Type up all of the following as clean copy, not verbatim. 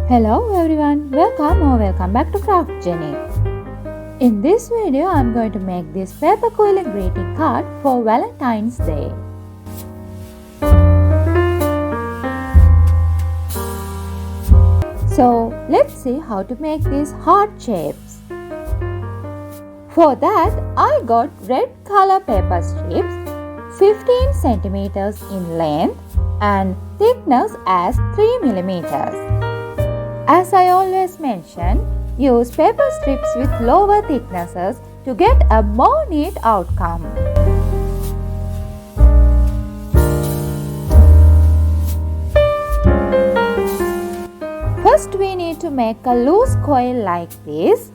Hello everyone, welcome back to Craft Journey. In this video, I'm going to make this paper quilling greeting card for Valentine's Day. So let's see how to make these heart shapes. For that, I got red color paper strips 15 centimeters in length and thickness as 3 millimeters. As I always mention, use paper strips with lower thicknesses to get a more neat outcome. First, we need to make a loose coil like this.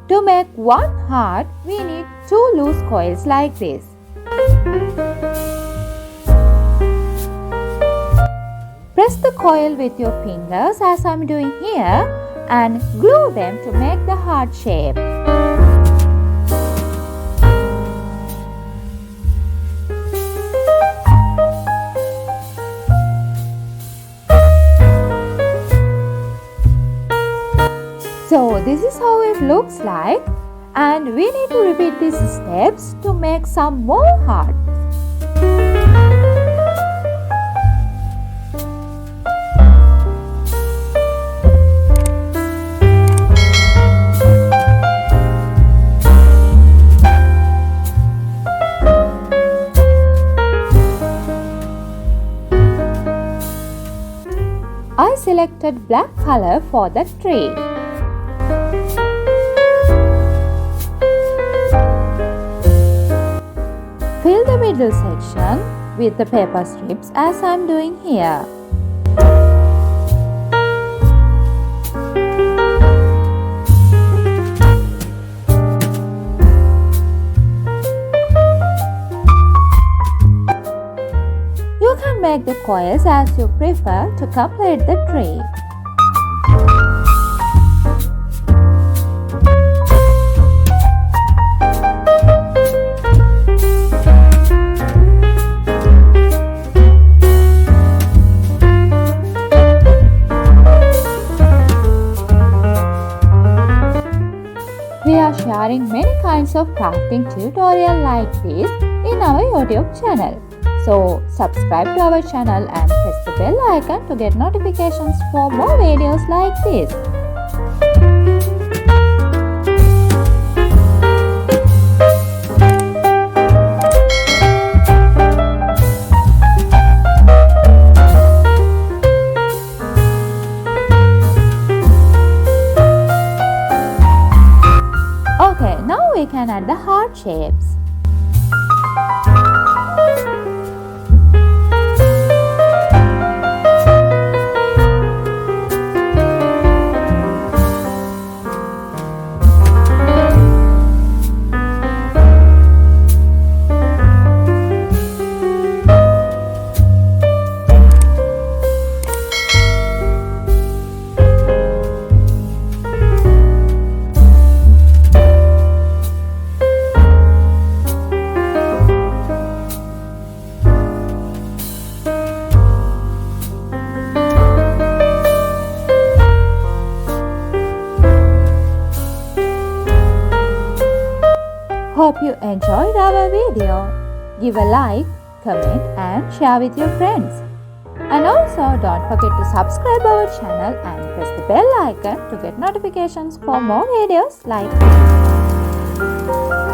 To make one heart, we need 2 loose coils like this. Press the coil with your fingers as I am doing here and glue them to make the heart shape. So this is how it looks like, and we need to repeat these steps to make some more hearts. I selected black color for the tree. Fill the middle section with the paper strips as I am doing here. You can make the coils as you prefer to complete the tree. We are sharing many kinds of crafting tutorials like this in our YouTube channel. So subscribe to our channel and press the bell icon to get notifications for more videos like this. Okay, now we can add the heart shapes. Hope you enjoyed our video. Give a like, comment and share with your friends. And also don't forget to subscribe our channel and press the bell icon to get notifications for more videos like this.